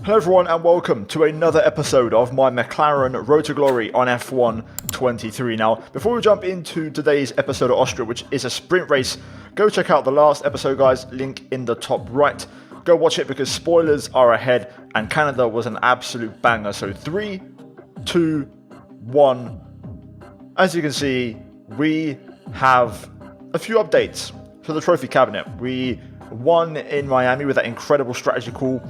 Hello everyone and welcome to another episode of my McLaren Road to Glory on F1 23. Now, before we jump into today's episode of Austria, which is a sprint race, go check out the last episode, guys, link in the top right. Go watch it because spoilers are ahead and Canada was an absolute banger. So 3, 2, 1. As you can see, we have a few updates to the trophy cabinet. We won in Miami with that incredible strategy call.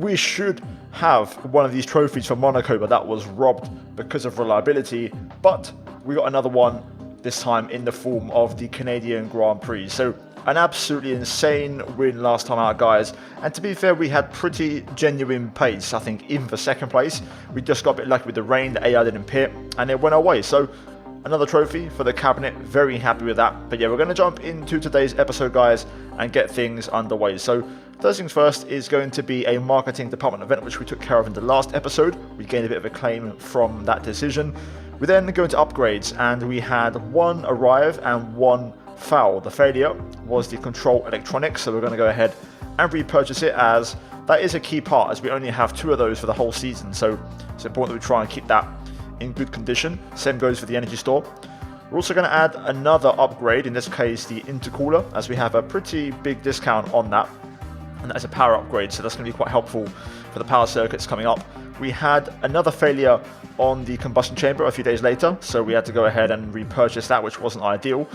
We should have one of these trophies for Monaco, but that was robbed because of reliability. But we got another one, this time in the form of the Canadian Grand Prix. So an absolutely insane win last time out, guys. And to be fair, we had pretty genuine pace. I think even for second place, we just got a bit lucky with the rain. The AI didn't pit and it went our way. So another trophy for the cabinet, very happy with that. But yeah, we're going to jump into today's episode, guys, and get things underway. So first things first is going to be a marketing department event, which we took care of in the last episode. We gained a bit of acclaim from that decision. We then go into upgrades, and we had one arrive and one fail. The failure was the control electronics, so we're going to go ahead and repurchase it, as that is a key part, as we only have 2 of those for the whole season. So it's important that we try and keep that in good condition. Same goes for the energy store. We're also going to add another upgrade, in this case the intercooler, as we have a pretty big discount on that, and that's a power upgrade, so that's going to be quite helpful for the power circuits coming up. We had another failure on the combustion chamber a few days later, so we had to go ahead and repurchase that, which wasn't ideal.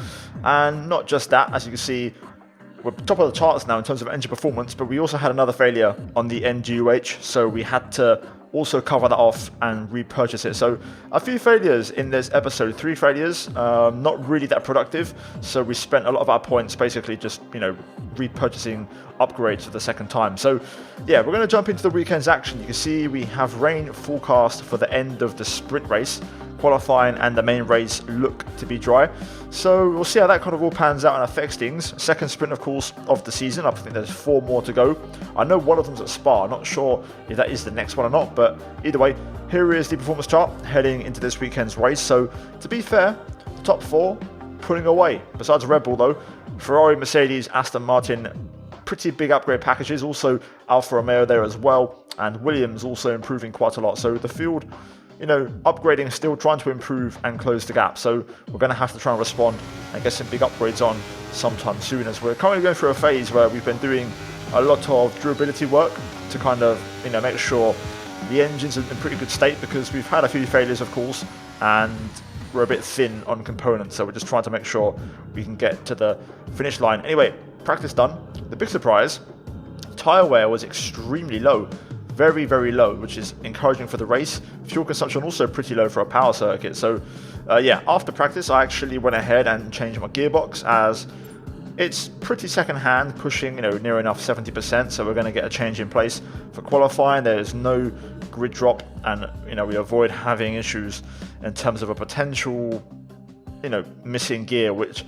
And not just that, as you can see, we're top of the charts now in terms of engine performance, but we also had another failure on the NGUH, so we had to also cover that off and repurchase it. So a few failures in this episode, 3 failures, not really that productive. So we spent a lot of our points basically just, repurchasing upgrades for the second time. So yeah, we're going to jump into the weekend's action. You can see we have rain forecast for the end of the sprint race. Qualifying and the main race look to be dry. So we'll see how that kind of all pans out and affects things. Second sprint, of course, of the season. I think there's 4 more to go. I know one of them's at Spa. I'm not sure if that is the next one or not, but either way, here is the performance chart heading into this weekend's race. So to be fair, the top 4 pulling away. Besides Red Bull though, Ferrari, Mercedes, Aston Martin, pretty big upgrade packages. Also Alfa Romeo there as well, and Williams also improving quite a lot. So the field, upgrading, still trying to improve and close the gap. So we're going to have to try and respond and get some big upgrades on sometime soon, as we're currently going through a phase where we've been doing a lot of durability work to kind of, make sure the engine's in pretty good state, because we've had a few failures, of course, and we're a bit thin on components. So we're just trying to make sure we can get to the finish line. Anyway, practice done. The big surprise, tyre wear was extremely low. Very, very low, which is encouraging for the race. Fuel consumption also pretty low for a power circuit. So yeah, after practice I actually went ahead and changed my gearbox, as it's pretty second hand, pushing near enough 70%. So we're going to get a change in place for qualifying. There's no grid drop, and we avoid having issues in terms of a potential missing gear, which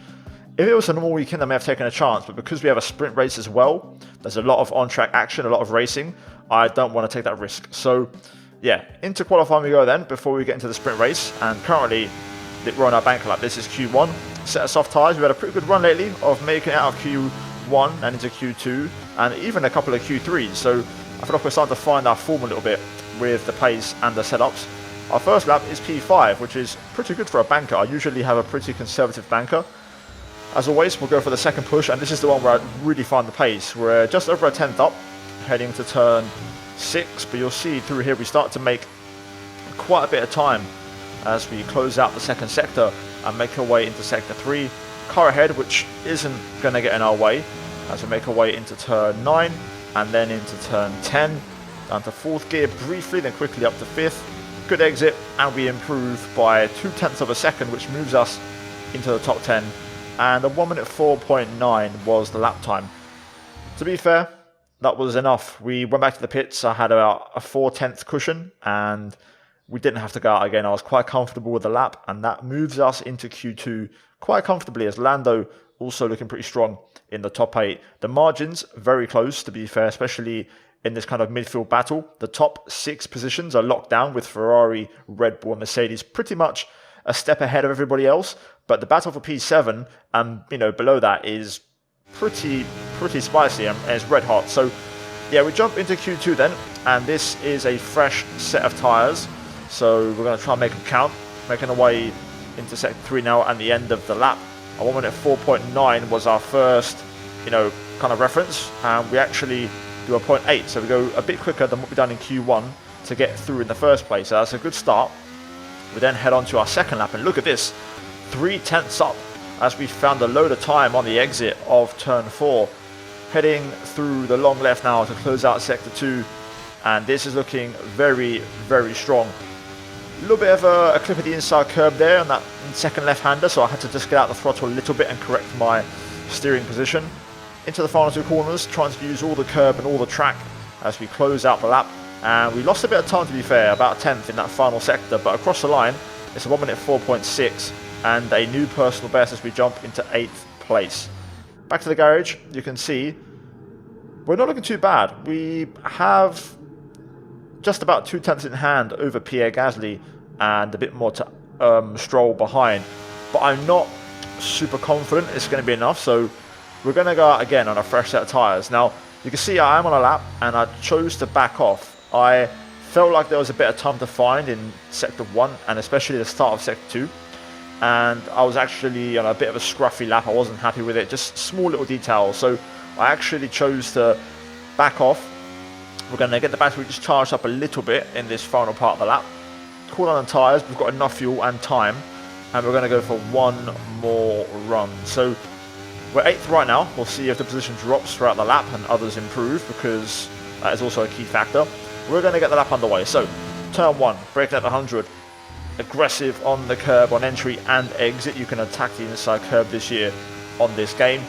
if it was a normal weekend I may have taken a chance, but because we have a sprint race as well, there's a lot of on-track action, a lot of racing. I don't want to take that risk. So yeah, into qualifying we go then, before we get into the sprint race. And currently we're on our banker lap. This is Q1. Set of soft tyres. We've had a pretty good run lately of making it out of Q1 and into Q2 and even a couple of Q3s. So I feel like we're starting to find our form a little bit with the pace and the setups. Our first lap is P5, which is pretty good for a banker. I usually have a pretty conservative banker. As always, we'll go for the second push, and this is the one where I really find the pace. We're just over a 10th up, heading to turn 6, but you'll see through here we start to make quite a bit of time as we close out the second sector and make our way into sector 3. Car ahead, which isn't going to get in our way, as we make our way into turn 9 and then into turn 10, down to 4th gear briefly, then quickly up to 5th. Good exit, and we improve by 0.2 of a second, which moves us into the top 10. And a 1 minute 4.9 was the lap time. To be fair, that was enough. We went back to the pits. I had about a 4/10 cushion, and we didn't have to go out again. I was quite comfortable with the lap, and that moves us into Q2 quite comfortably, as Lando also looking pretty strong in the top 8. The margins very close, to be fair, especially in this kind of midfield battle. The top 6 positions are locked down with Ferrari, Red Bull and Mercedes pretty much a step ahead of everybody else, but the battle for P7 and below that is pretty spicy and it's red hot. So yeah, we jump into Q2 then, and this is a fresh set of tyres, so we're going to try and make them count. Making our way into sector 3 now and the end of the lap. A 1 minute 4.9 was our first, kind of reference, and we actually do a 0.8, so we go a bit quicker than what we've done in Q1 to get through in the first place. So that's a good start. We then head on to our second lap, and look at this, 3/10 up as we found a load of time on the exit of turn 4. Heading through the long left now to close out sector 2, and this is looking very, very strong. A little bit of a clip of the inside curb there on that second left-hander, so I had to just get out the throttle a little bit and correct my steering position. Into the final 2 corners, trying to use all the curb and all the track as we close out the lap. And we lost a bit of time, to be fair, about 10th in that final sector, but across the line, it's a 1 minute 4.6 and a new personal best as we jump into 8th place. Back to the garage, you can see we're not looking too bad. We have just about 2 tenths in hand over Pierre Gasly and a bit more to Stroll behind, but I'm not super confident it's going to be enough, so we're going to go out again on a fresh set of tyres. Now you can see I am on a lap and I chose to back off. I felt like there was a bit of time to find in sector 1 and especially the start of sector 2, and I was actually on a bit of a scruffy lap. I wasn't happy with it, just small little details, so I actually chose to back off. We're going to get the battery just charged up a little bit in this final part of the lap. Cool on the tyres, we've got enough fuel and time, and we're going to go for one more run. So we're 8th right now. We'll see if the position drops throughout the lap and others improve, because that is also a key factor. We're going to get the lap underway. So turn 1, braking at 100. Aggressive on the curb on entry and exit. You can attack the inside curb this year on this game.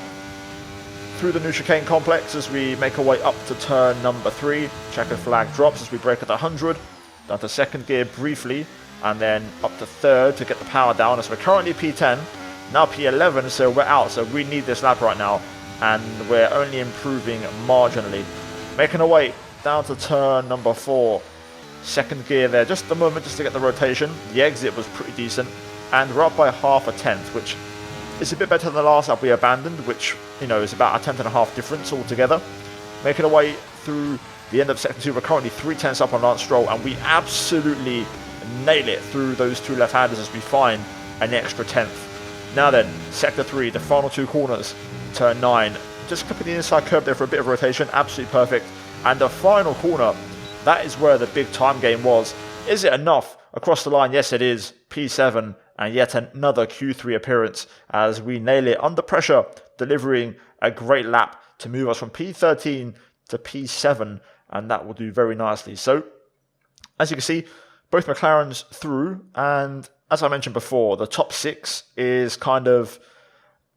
Through the new chicane complex as we make our way up to turn number 3. Checkered flag drops as we brake at 100. Down to 2nd gear briefly, and then up to 3rd to get the power down as we're currently P10, now P11, so we're out. So we need this lap right now, and we're only improving marginally. Making our way down to turn number 4. 2nd gear there, just a moment just to get the rotation. The exit was pretty decent, and we're up by half a tenth, which is a bit better than the last lap we abandoned, which is about a tenth and a half difference altogether. Making our way through the end of sector 2, we're currently 3/10 up on Lance Stroll, and we absolutely nail it through those 2 left-handers as we find an extra tenth. Now then, sector 3, the final 2 corners, turn 9, just clipping the inside curb there for a bit of rotation, absolutely perfect. And the final corner, that is where the big time game was. Is it enough across the line? Yes, it is. P7, and yet another Q3 appearance as we nail it under pressure, delivering a great lap to move us from P13 to P7, and that will do very nicely. So, as you can see, both McLarens through, and as I mentioned before, the top 6 is kind of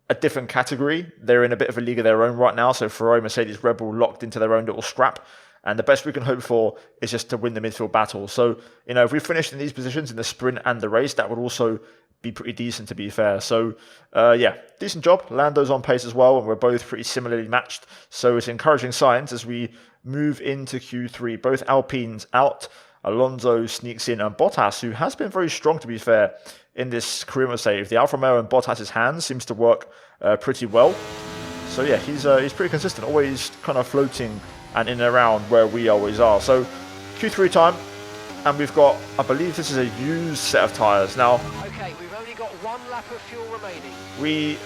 a different category. They're in a bit of a league of their own right now, so Ferrari, Mercedes, Red Bull locked into their own little scrap, and the best we can hope for is just to win the midfield battle. So, if we finished in these positions in the sprint and the race, that would also be pretty decent, to be fair. So, yeah, decent job. Lando's on pace as well, and we're both pretty similarly matched. So it's encouraging signs as we move into Q3. Both Alpines out. Alonso sneaks in, and Bottas, who has been very strong, to be fair, in this career mode save. The Alfa Romeo in Bottas's hands seems to work pretty well. So yeah, he's pretty consistent, always kind of floating and in and around where we always are. So Q3 time, and we've got, I believe this is a used set of tyres. Now, okay, we've only got 1 lap of fuel remaining. We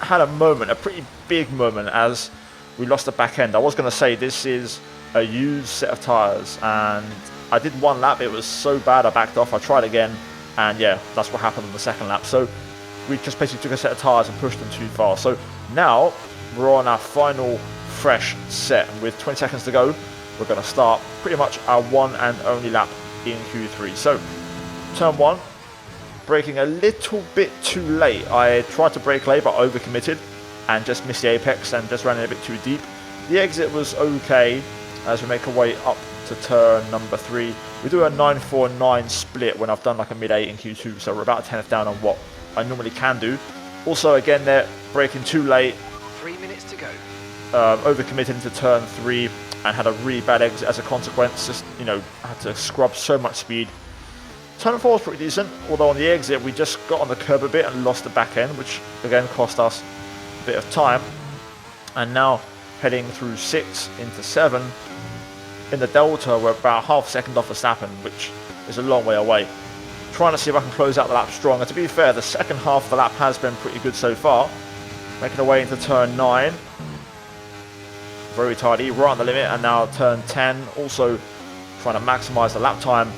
had a moment, a pretty big moment, as we lost the back end. I was going to say this is a used set of tyres, and I did 1 lap. It was so bad I backed off. I tried again, and yeah, that's what happened on the 2nd lap. So we just basically took a set of tyres and pushed them too far. So now we're on our final fresh set, and with 20 seconds to go, we're going to start pretty much our 1 and only lap in Q3. So turn 1, braking a little bit too late. I tried to brake late but overcommitted and just missed the apex and just ran it a bit too deep. The exit was okay as we make our way up to turn number 3. We do a 9-4-9 split when I've done like a mid-8 in Q2, so we're about a tenth down on what I normally can do. Also, again, they're braking too late. 3 minutes to go. Overcommitted into turn 3 and had a really bad exit as a consequence. Just, had to scrub so much speed. Turn 4 was pretty decent, although on the exit we just got on the curb a bit and lost the back end, which again cost us a bit of time. And now heading through 6 into 7. in the Delta, we're about half a second off Verstappen, which is a long way away. Trying to see if I can close out the lap strong. And to be fair, the second half of the lap has been pretty good so far. Making our way into turn 9. Very tidy, right on the limit, and now turn 10. Also trying to maximise the lap time.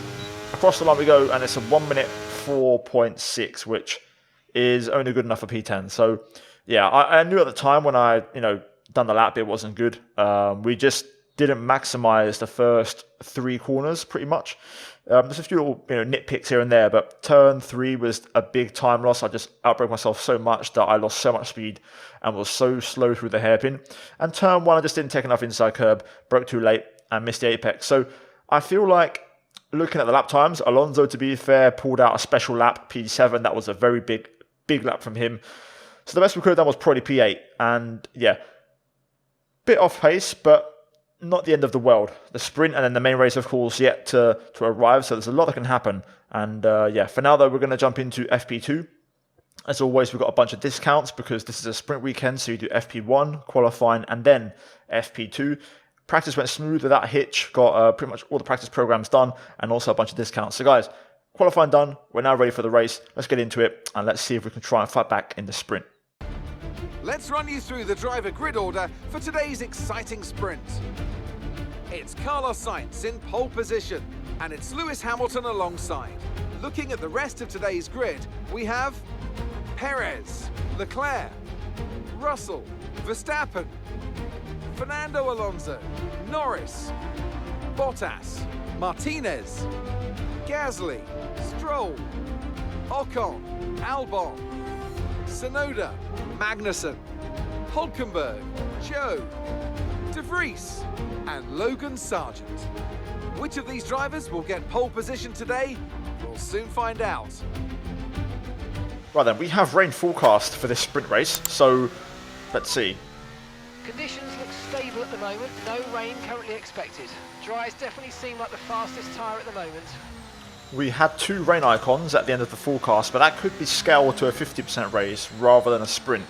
Across the line we go, and it's a 1 minute 4.6, which is only good enough for P10. So yeah, I knew at the time when I done the lap it wasn't good. We just didn't maximise the first 3 corners pretty much. There's a few little nitpicks here and there, but turn 3 was a big time loss. I just outbraked myself so much that I lost so much speed and was so slow through the hairpin. And turn 1, I just didn't take enough inside curb, broke too late and missed the apex. So I feel like, looking at the lap times, Alonso, to be fair, pulled out a special lap, P7. That was a very big lap from him. So the best we could have done was probably P8. And yeah, bit off pace, but not the end of the world. The sprint and then the main race, of course, yet to arrive. So there's a lot that can happen. And yeah, for now, though, we're going to jump into FP2. As always, we've got a bunch of discounts because this is a sprint weekend. So you do FP1, qualifying, and then FP2. Practice went smooth without a hitch. Got pretty much all the practice programs done and also a bunch of discounts. So guys, qualifying done. We're now ready for the race. Let's get into it and let's see if we can try and fight back in the sprint. Let's run you through the driver grid order for today's exciting sprint. It's Carlos Sainz in pole position, and it's Lewis Hamilton alongside. Looking at the rest of today's grid, we have Perez, Leclerc, Russell, Verstappen, Fernando Alonso, Norris, Bottas, Martinez, Gasly, Stroll, Ocon, Albon, Tsunoda, Magnussen, Hulkenberg, Joe, De Vries, and Logan Sargent. Which of these drivers will get pole position today? We'll soon find out. Right then, we have rain forecast for this sprint race, so let's see. Conditions look stable at the moment, no rain currently expected. Dries definitely seem like the fastest tyre at the moment. We had 2 rain icons at the end of the forecast, but that could be scaled to a 50% race rather than a sprint.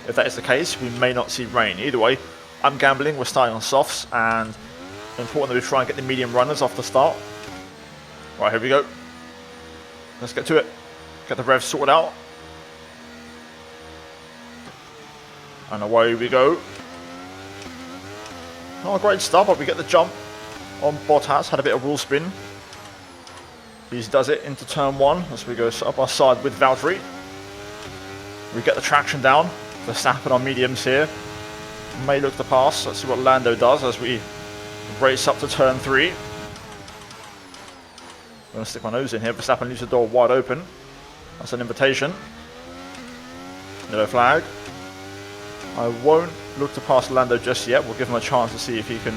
If that is the case, we may not see rain. Either way, I'm gambling, we're starting on softs, and important that we try and get the medium runners off the start. Right, here we go. Let's get to it. Get the revs sorted out. And away we go. Not a great start, but we get the jump on Bottas. Had a bit of wheel spin. He does it into turn 1 as we go side by side with Valtteri. We get the traction down. Verstappen on mediums here. May look to pass. Let's see what Lando does as we race up to turn 3. I'm going to stick my nose in here. Verstappen leaves the door wide open. That's an invitation. Yellow flag. I won't look to pass Lando just yet. We'll give him a chance to see if he can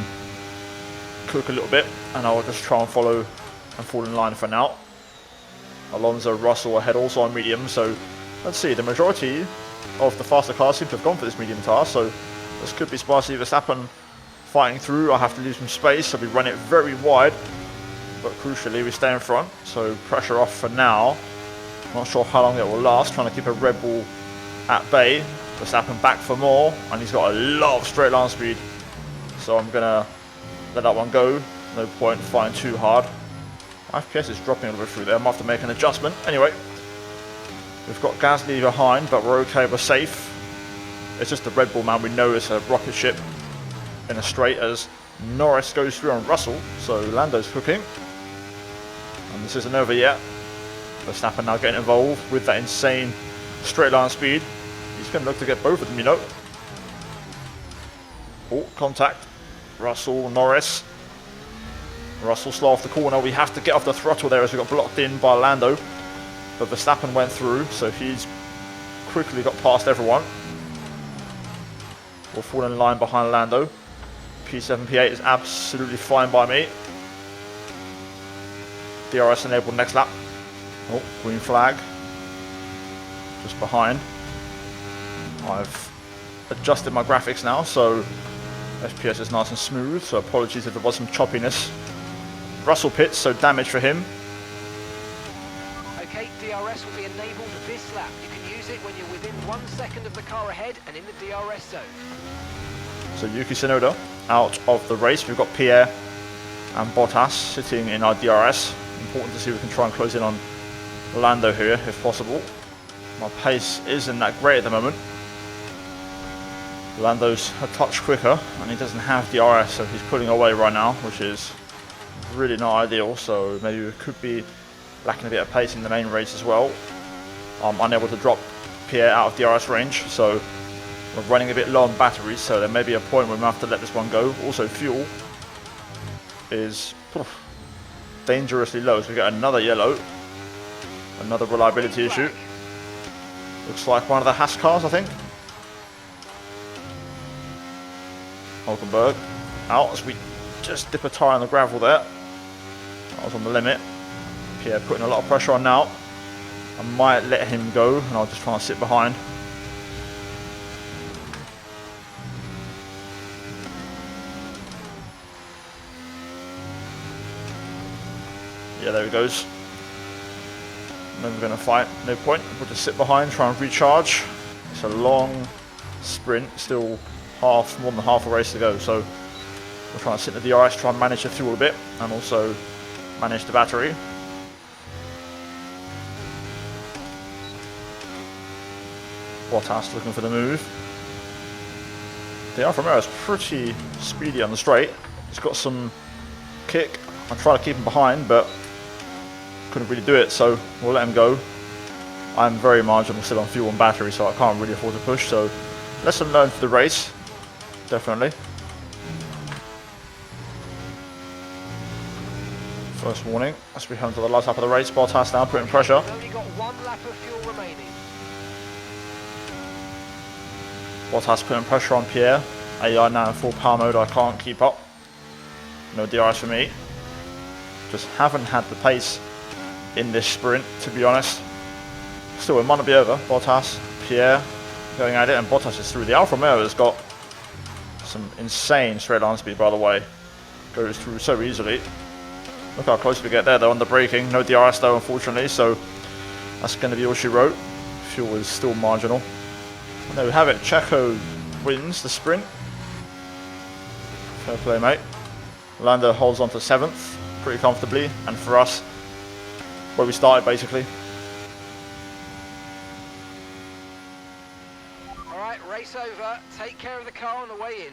cook a little bit, and I'll just try and follow and fall in line for now. Alonso, Russell ahead also on medium, so let's see. The majority of the faster cars seem to have gone for this medium tyre, so this could be spicy. Verstappen fighting through. I have to leave some space, so we run it very wide, but crucially we stay in front, so pressure off for now. Not sure how long it will last, trying to keep a Red Bull at bay. Verstappen back for more, and he's got a lot of straight line speed, so I'm gonna let that one go. No point fighting too hard. FPS is dropping a little bit through there. I might have to make an adjustment. Anyway, we've got Gasly behind, but we're okay, we're safe. It's just the Red Bull, man. We know it's a rocket ship in a straight as Norris goes through on Russell, so Lando's cooking. And this isn't over yet. Verstappen now getting involved with that insane straight line speed. He's going to look to get both of them, you know. Oh, contact. Russell, Norris. Russell slow off the corner. We have to get off the throttle there as we got blocked in by Lando. But Verstappen went through, so he's quickly got past everyone. We'll fall in line behind Lando. P7, P8 is absolutely fine by me. DRS enabled next lap. Oh, green flag. Just behind. I've adjusted my graphics now, so FPS is nice and smooth, so apologies if there was some choppiness. Russell pits, so damage for him. Okay, DRS will be enabled this lap. You can use it when you're within 1 second of the car ahead and in the DRS zone. So Yuki Tsunoda out of the race. We've got Pierre and Bottas sitting in our DRS. Important to see if we can try and close in on Lando here if possible. My pace isn't that great at the moment. Lando's a touch quicker and he doesn't have DRS, so he's pulling away right now, which is really not ideal. So maybe we could be lacking a bit of pace in the main race as well. I'm unable to drop Pierre out of DRS range, so we're running a bit low on batteries, so there may be a point where we have to let this one go. Also, fuel is dangerously low, so we get another yellow. Another reliability issue. Looks like one of the Haas cars, I think. Hulkenberg out as we just dip a tyre on the gravel there. That was on the limit. Pierre putting a lot of pressure on now. I might let him go and I'll just try and sit behind. Yeah, there he goes. Then we're going to fight, no point. We'll just sit behind, try and recharge. It's a long sprint, still more than half a race to go. So we're trying to sit in the DRS, try and manage the fuel a bit, and also manage the battery. Bottas looking for the move. The Alfa Romeo is pretty speedy on the straight. He's got some kick. I try to keep him behind, but couldn't really do it, so we'll let him go. I'm very marginal still on fuel and battery, so I can't really afford to push. So lesson learned for the race, definitely. First warning as we head to the last lap of the race. Bottas now putting pressure. We've only got 1 lap of fuel remaining. Bottas putting pressure on Pierre. AI now in full power mode, I can't keep up. No DRS for me. Just haven't had the pace in this sprint, to be honest. Still, it might not be over. Bottas, Pierre going at it, and Bottas is through. The Alfa Romeo has got some insane straight line speed, by the way. Goes through so easily. Look how close we get there, though, on the braking. No DRS, though, unfortunately, so that's going to be all she wrote. Fuel is still marginal. And there we have it. Checo wins the sprint. Fair play, mate. Lando holds on to 7th pretty comfortably, and for us, where we started, basically. All right, race over. Take care of the car on the way in.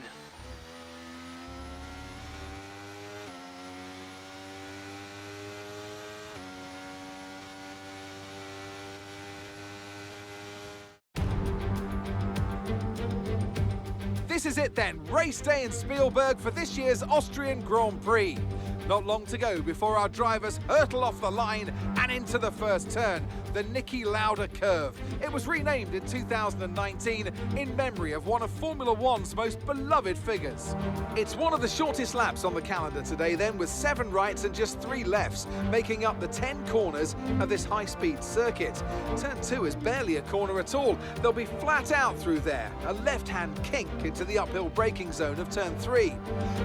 This is it then, race day in Spielberg for this year's Austrian Grand Prix. Not long to go before our drivers hurtle off the line and into the first turn, the Niki Lauda curve. It was renamed in 2019 in memory of one of Formula One's most beloved figures. It's one of the shortest laps on the calendar today then, with 7 rights and just 3 lefts, making up the 10 corners of this high-speed circuit. Turn 2 is barely a corner at all. They'll be flat out through there, a left-hand kink into the uphill braking zone of turn 3.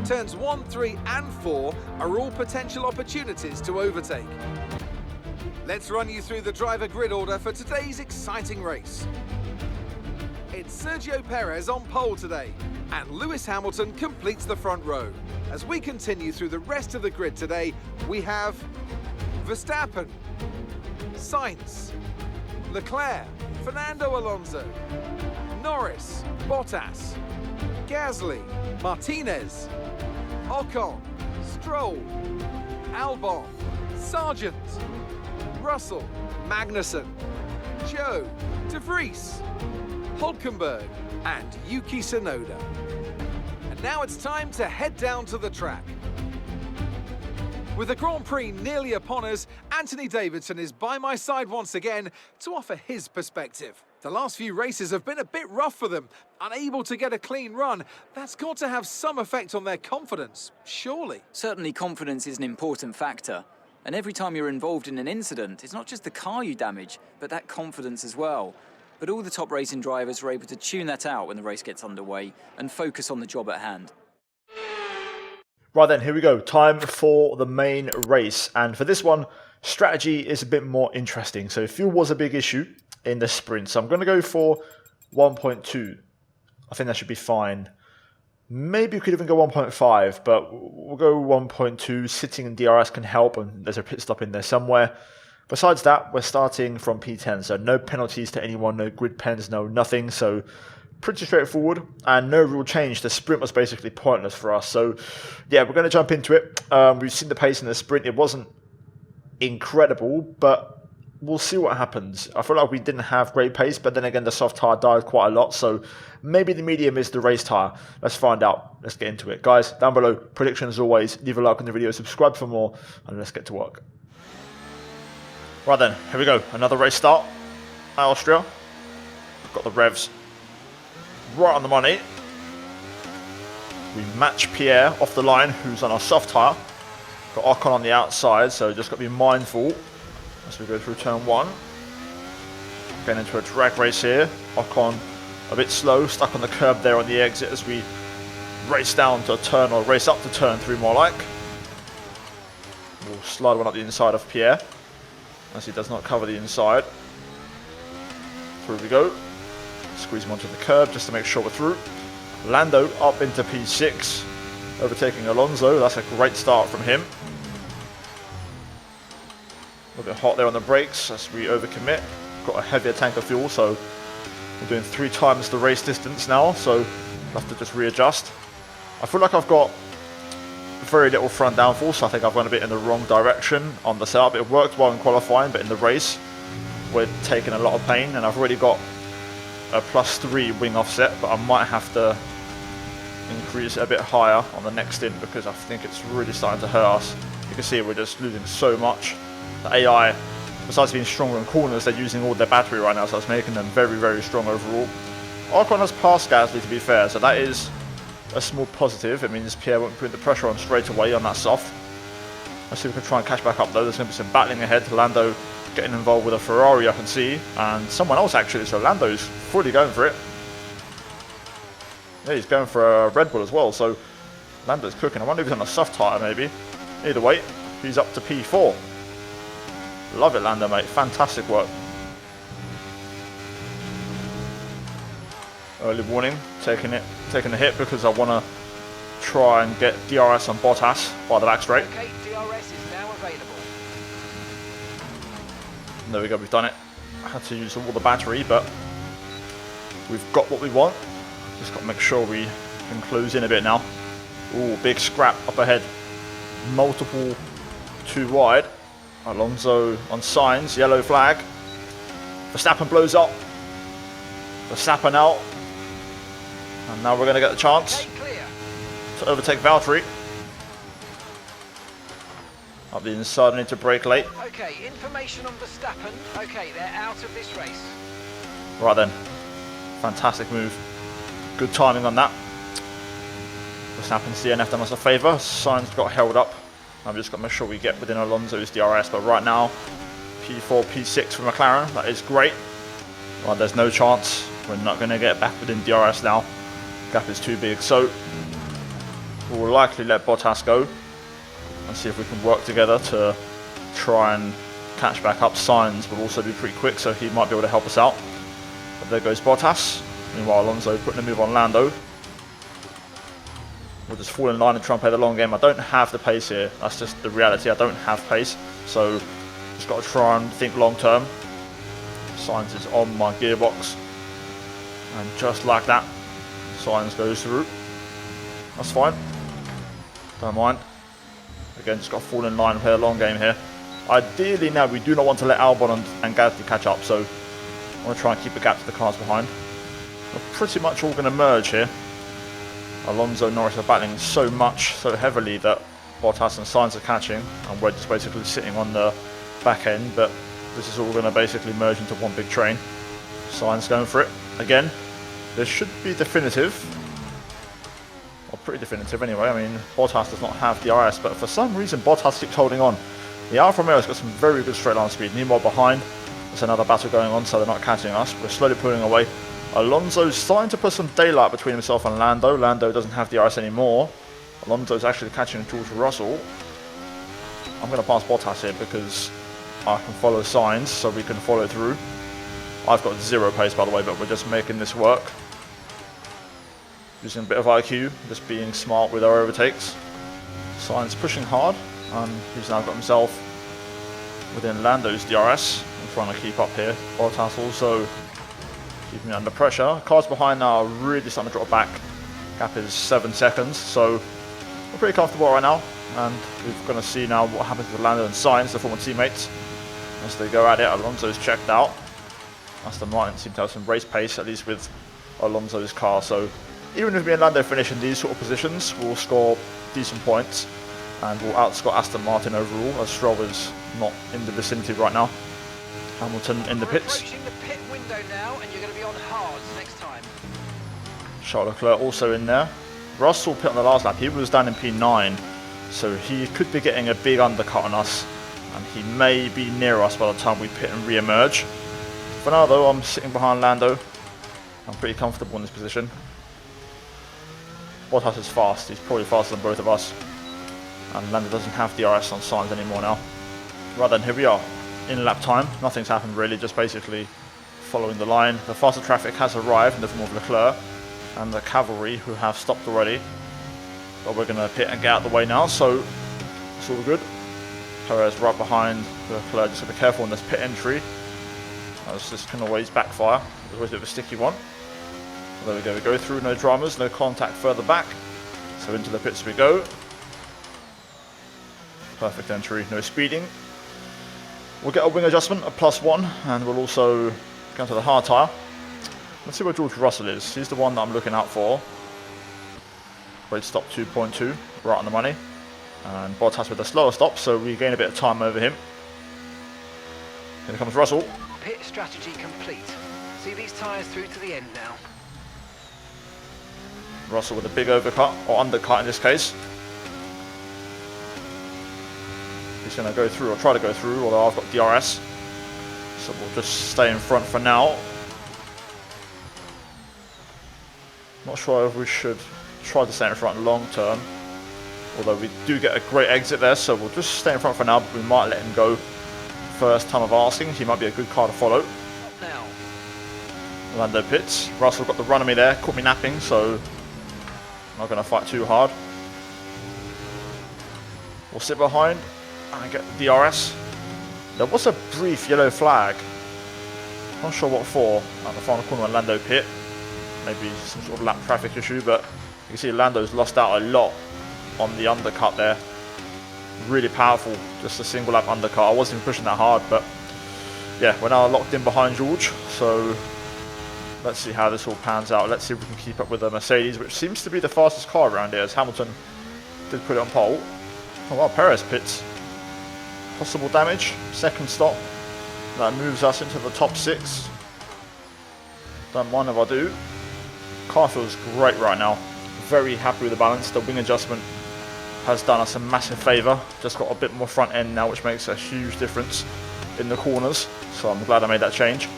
Turns 1, 3 and 4 are all potential opportunities to overtake. Let's run you through the driver grid order for today's exciting race. It's Sergio Perez on pole today, and Lewis Hamilton completes the front row. As we continue through the rest of the grid today, we have Verstappen, Sainz, Leclerc, Fernando Alonso, Norris, Bottas, Gasly, Martinez, Ocon, Stroll, Albon, Sargent, Russell, Magnussen, Joe, De Vries, Hulkenberg and Yuki Tsunoda. And now it's time to head down to the track. With the Grand Prix nearly upon us, Anthony Davidson is by my side once again to offer his perspective. The last few races have been a bit rough for them, unable to get a clean run. That's got to have some effect on their confidence, surely. Certainly confidence is an important factor. And every time you're involved in an incident, it's not just the car you damage, but that confidence as well. But all the top racing drivers are able to tune that out when the race gets underway and focus on the job at hand. Right then, here we go. Time for the main race. And for this one, strategy is a bit more interesting. So fuel was a big issue in the sprint. So I'm going to go for 1.2. I think that should be fine. Maybe we could even go 1.5, but we'll go 1.2. Sitting in DRS can help, and there's a pit stop in there somewhere. Besides that, we're starting from P10, so no penalties to anyone, no grid pens, no nothing, so pretty straightforward, and no real change. The sprint was basically pointless for us, so yeah, we're going to jump into it. We've seen the pace in the sprint. It wasn't incredible, but we'll see what happens. I feel like we didn't have great pace, but then again, the soft tyre died quite a lot, so maybe the medium is the race tyre. Let's find out. Let's get into it. Guys, down below, prediction as always. Leave a like on the video, subscribe for more, and let's get to work. Right then, here we go. Another race start at Austria. We've got the revs right on the money. We match Pierre off the line, who's on our soft tyre. Got Ocon on the outside, so just got to be mindful as we go through turn 1. Getting into a drag race here. Ocon a bit slow, stuck on the curb there on the exit as we race down to turn, or race up to turn 3 more like. We'll slide one up the inside of Pierre as he does not cover the inside. Through we go. Squeeze him onto the curb just to make sure we're through. Lando up into P6, overtaking Alonso. That's a great start from him. A little bit hot there on the brakes as we overcommit. Got a heavier tank of fuel, so we're doing 3 times the race distance now, so we'll have to just readjust. I feel like I've got very little front downforce, so I think I've gone a bit in the wrong direction on the setup. It worked well in qualifying, but in the race we're taking a lot of pain, and I've already got a +3 wing offset, but I might have to increase it a bit higher on the next stint because I think it's really starting to hurt us. You can see we're just losing so much. The AI, besides being stronger in corners, they're using all their battery right now, so it's making them very, very strong overall. Ocon has passed Gasly, to be fair, so that is a small positive. It means Pierre won't put the pressure on straight away on that soft. Let's see if we can try and catch back up though. There's going to be some battling ahead. Lando getting involved with a Ferrari, I can see, and someone else actually, so Lando's fully going for it. Yeah, he's going for a Red Bull as well, so Lando's cooking. I wonder if he's on a soft tyre maybe. Either way, he's up to P4. Love it, Lando, mate. Fantastic work. Early warning, taking a hit because I want to try and get DRS on Bottas by the back straight. Okay, DRS is now available. There we go, we've done it. I had to use all the battery, but we've got what we want. Just got to make sure we can close in a bit now. Ooh, big scrap up ahead. Multiple 2 wide. Alonso on signs, yellow flag. Verstappen blows up. Verstappen out. And now we're going to get the chance to overtake Valtteri. Up the inside, I need to brake late. Okay, information on Verstappen. Okay, they're out of this race. Right then. Fantastic move. Good timing on that. Verstappen's DNF done us a favour. Sainz got held up. I've just got to make sure we get within Alonso's DRS, but right now, P4, P6 for McLaren. That is great. Right, there's no chance. We're not going to get back within DRS now. Gap is too big, so we'll likely let Bottas go and see if we can work together to try and catch back up. Sainz will also be pretty quick, so he might be able to help us out. But there goes Bottas. Meanwhile, Alonso putting a move on Lando. We'll just fall in line and try and play the long game. I don't have the pace here. That's just the reality. I don't have pace. So just got to try and think long term. Sainz is on my gearbox. And just like that, Sainz goes through. That's fine. Don't mind. Again, just got to fall in line and play a long game here. Ideally now, we do not want to let Albon and Gasly catch up. So I want to try and keep a gap to the cars behind. We're pretty much all going to merge here. Alonso and Norris are battling so much, so heavily that Bottas and Sainz are catching, and we're just basically sitting on the back end, but this is all going to basically merge into one big train. Sainz going for it. Again, this should be definitive. Or pretty definitive anyway. I mean, Bottas does not have DRS, but for some reason Bottas keeps holding on. The Alfa Romeo's got some very good straight line speed. Meanwhile behind, there's another battle going on, so they're not catching us. We're slowly pulling away. Alonso's starting to put some daylight between himself and Lando. Lando doesn't have DRS anymore. Alonso's actually catching George Russell. I'm going to pass Bottas here because I can follow Sainz, so we can follow through. I've got 0 pace, by the way, but we're just making this work. using a bit of IQ, just being smart with our overtakes. Sainz pushing hard, and he's now got himself within Lando's DRS. I'm trying to keep up here. Bottas also keeping me under pressure. Cars behind now are really starting to drop back. Gap is 7 seconds, so we're pretty comfortable right now. And we're going to see now what happens with Lando and Sainz, the former teammates, as they go at it. Alonso's checked out. Aston Martin seem to have some race pace, at least with Alonso's car. So even if me and Lando finish in these sort of positions, we'll score decent points and we'll outscore Aston Martin overall, as Stroll is not in the vicinity right now. Hamilton in the pits. Approaching the pit window now, and you're going to be on hards next time. Charles Leclerc also in there. Russell pit on the last lap. He was down in P9, so he could be getting a big undercut on us, and he may be near us by the time we pit and re-emerge. For now though, I'm sitting behind Lando. I'm pretty comfortable in this position. Bottas is fast. He's probably faster than both of us. And Lando doesn't have DRS on Sainz anymore now. Right then, here we are. In lap time. Nothing's happened really, just basically following the line. The faster traffic has arrived in the form of Leclerc and the cavalry, who have stopped already. But we're going to pit and get out of the way now, so it's all good. Perez right behind Leclerc. Just got to be careful in this pit entry. This can always backfire. It's always a bit of a sticky one. There we go. We go through, no dramas, no contact further back. So into the pits we go. Perfect entry, no speeding. We'll get a wing adjustment, a +1, and we'll also go to the hard tyre. Let's see where George Russell is. He's the one that I'm looking out for. Rate stop 2.2, right on the money. And Bottas with a slower stop, so we gain a bit of time over him. Here comes Russell. Pit strategy complete. See these tyres through to the end now. Russell with a big overcut, or undercut in this case. He's going to go through, or try to go through, although I've got DRS. So we'll just stay in front for now. Not sure if we should try to stay in front long term. Although we do get a great exit there, so we'll just stay in front for now, but we might let him go. First time of asking, he might be a good car to follow. Now. Lando pits. Russell got the run of me there, caught me napping, so I'm not going to fight too hard. We'll sit behind and get the DRS. There was a brief yellow flag. Not sure what for at the final corner when Lando pit. Maybe some sort of lap traffic issue, but you can see Lando's lost out a lot on the undercut there. Really powerful, just a single lap undercut. I wasn't even pushing that hard, but yeah, we're now locked in behind George, so let's see how this all pans out. Let's see if we can keep up with the Mercedes, which seems to be the fastest car around here, as Hamilton did put it on pole. Oh wow, Perez pits. Possible damage, second stop. That moves us into the top 6. Don't mind if I do. Car feels great right now. Very happy with the balance. The wing adjustment has done us a massive favour. Just got a bit more front end now, which makes a huge difference in the corners. So I'm glad I made that change.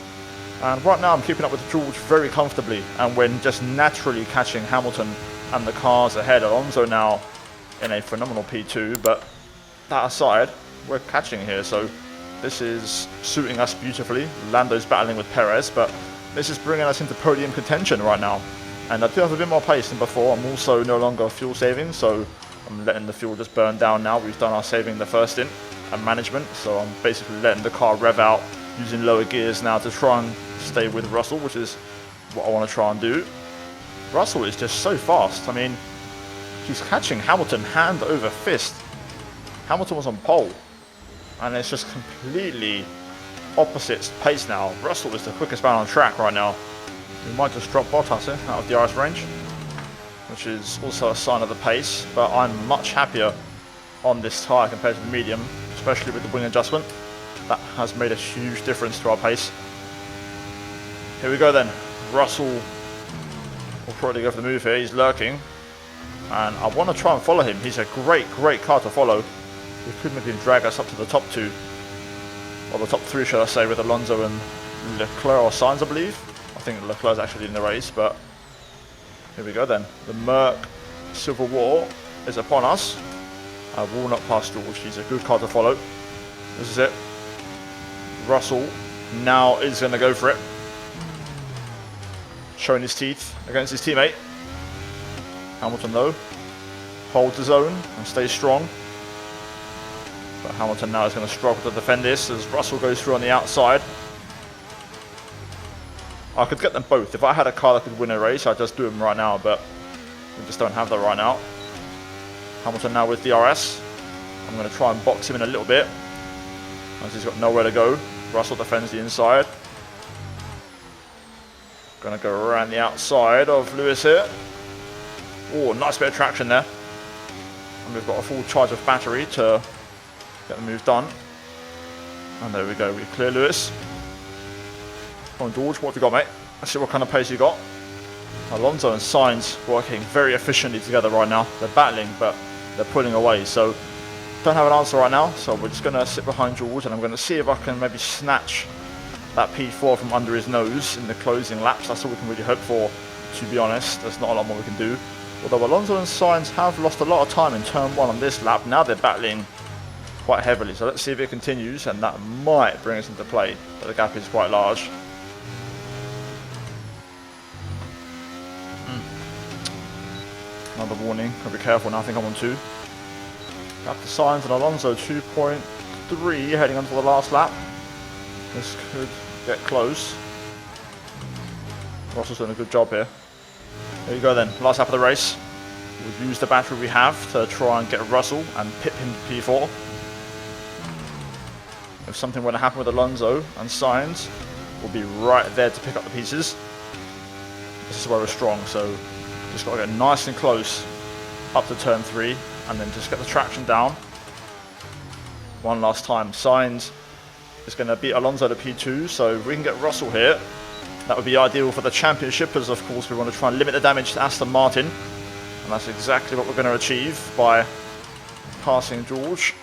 And right now I'm keeping up with George very comfortably, and we're just naturally catching Hamilton and the cars ahead. Alonso now in a phenomenal P2, but that aside, we're catching here, so this is suiting us beautifully. Lando's battling with Perez, but this is bringing us into podium contention right now. And I do have a bit more pace than before. I'm also no longer fuel saving, so I'm letting the fuel just burn down now. We've done our saving the first stint and management, so I'm basically letting the car rev out using lower gears now to try and stay with Russell, which is what I want to try and do. Russell is just so fast. I mean, he's catching Hamilton hand over fist. Hamilton was on pole, and it's just completely opposite pace now. Russell is the quickest man on track right now. We might just drop Bottas in out of the DRS range, which is also a sign of the pace, but I'm much happier on this tyre compared to the medium, especially with the wing adjustment. That has made a huge difference to our pace. Here we go then. Russell will probably go for the move here. He's lurking, and I want to try and follow him. He's a great car to follow. He could maybe drag us up to the top 2, or the top 3 should I say, with Alonso and Leclerc or Sainz, I believe. I think Leclerc's actually in the race, but here we go then. The Merc Civil War is upon us. I will not pass George. He's a good car to follow. This is it. Russell now is going to go for it. Showing his teeth against his teammate. Hamilton though holds his own and stays strong. But Hamilton now is going to struggle to defend this as Russell goes through on the outside. I could get them both. If I had a car that could win a race, I'd just do them right now, but we just don't have that right now. Hamilton now with DRS. I'm going to try and box him in a little bit as he's got nowhere to go. Russell defends the inside. Going to go around the outside of Lewis here. Oh, nice bit of traction there. And we've got a full charge of battery to get the move done. And there we go, we clear Lewis. Come on George, what have you got, mate? Let's see what kind of pace you got. Alonso and Sainz working very efficiently together right now. They're battling, but they're pulling away. So, don't have an answer right now. So we're just going to sit behind George and I'm going to see if I can maybe snatch that P4 from under his nose in the closing laps. That's all we can really hope for, to be honest. There's not a lot more we can do. Although Alonso and Sainz have lost a lot of time in turn 1 on this lap. Now they're battling quite heavily. So let's see if it continues, and that might bring us into play. But the gap is quite large. Another warning. Gotta be careful now. I think I'm on 2. Gap to Sainz and Alonso 2.3 heading onto the last lap. This could get close. Russell's doing a good job here. There you go then, last lap of the race. We've used the battery we have to try and get Russell and pip him to P4. If something were to happen with Alonso and Sainz, we'll be right there to pick up the pieces. This is where we're strong, so just got to get nice and close up to turn 3 and then just get the traction down. One last time. Sainz is going to beat Alonso to P2, so if we can get Russell here, that would be ideal for the championship, as of course we want to try and limit the damage to Aston Martin. And that's exactly what we're going to achieve by passing George.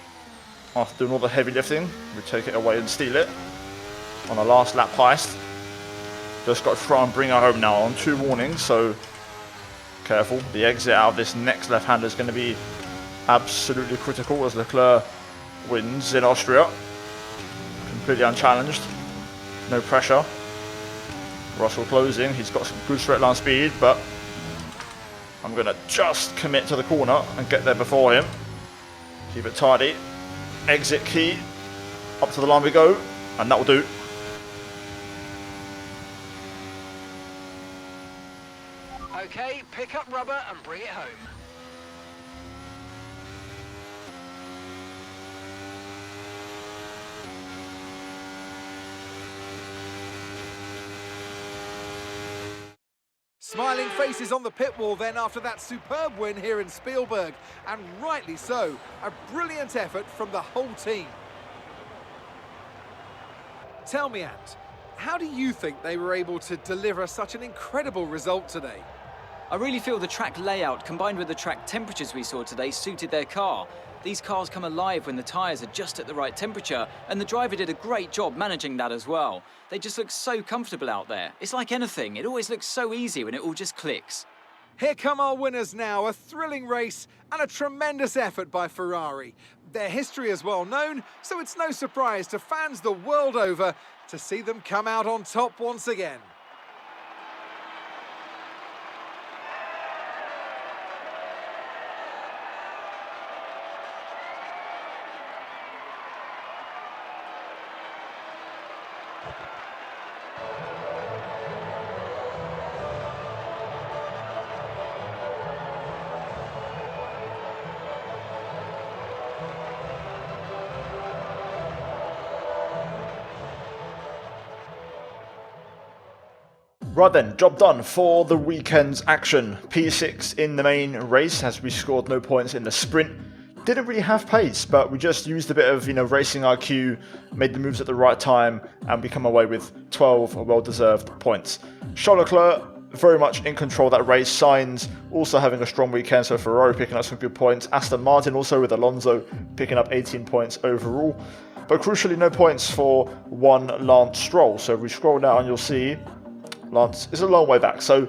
After doing all the heavy lifting, we take it away and steal it on a last lap heist. Just got to try and bring her home now on 2 warnings, so careful. The exit out of this next left-hander is going to be absolutely critical as Leclerc wins in Austria. Completely unchallenged, no pressure. Russell closing, he's got some good straight line speed, but I'm going to just commit to the corner and get there before him. Keep it tidy. Exit key, up to the line we go, and that will do. Okay, pick up rubber and bring it home. Smiling faces on the pit wall then after that superb win here in Spielberg, and rightly so. A brilliant effort from the whole team. Tell me, Ant, how do you think they were able to deliver such an incredible result today? I really feel the track layout combined with the track temperatures we saw today suited their car. These cars come alive when the tyres are just at the right temperature, and the driver did a great job managing that as well. They just look so comfortable out there. It's like anything, it always looks so easy when it all just clicks. Here come our winners now, a thrilling race and a tremendous effort by Ferrari. Their history is well known, so it's no surprise to fans the world over to see them come out on top once again. Right then, job done for the weekend's action. P6 in the main race as we scored no points in the sprint. Didn't really have pace, but we just used a bit of, racing IQ, made the moves at the right time, and we come away with 12 well-deserved points. Charles Leclerc very much in control of that race. Sainz also having a strong weekend, so Ferrari picking up some good points. Aston Martin also with Alonso picking up 18 points overall. But crucially, no points for one Lance Stroll. So if we scroll down, you'll see Lance is a long way back. So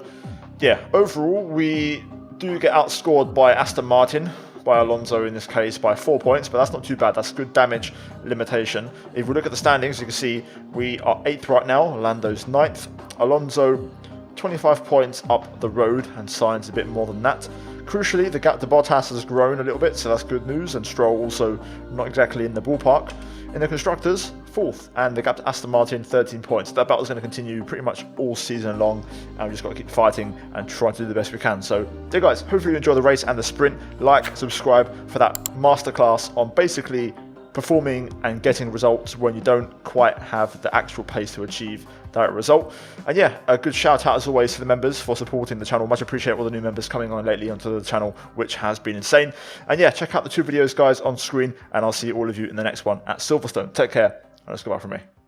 yeah, overall we do get outscored by Aston Martin, by Alonso in this case, by 4 points, but that's not too bad. That's good damage limitation. If we look at the standings, you can see we are 8th right now, Lando's 9th. Alonso 25 points up the road, and Sainz a bit more than that. Crucially, the gap to Bottas has grown a little bit, so that's good news, and Stroll also not exactly in the ballpark. In the Constructors, 4th, and the gap to Aston Martin, 13 points. That battle's going to continue pretty much all season long, and we've just got to keep fighting and trying to do the best we can. So, there guys, hopefully you enjoy the race and the sprint. Like, subscribe for that masterclass on basically performing and getting results when you don't quite have the actual pace to achieve that result. And yeah, a good shout out as always to the members for supporting the channel. Much appreciate all the new members coming on lately onto the channel, which has been insane. And yeah, check out the 2 videos guys on screen, and I'll see all of you in the next one at Silverstone. Take care, and let's go back from me.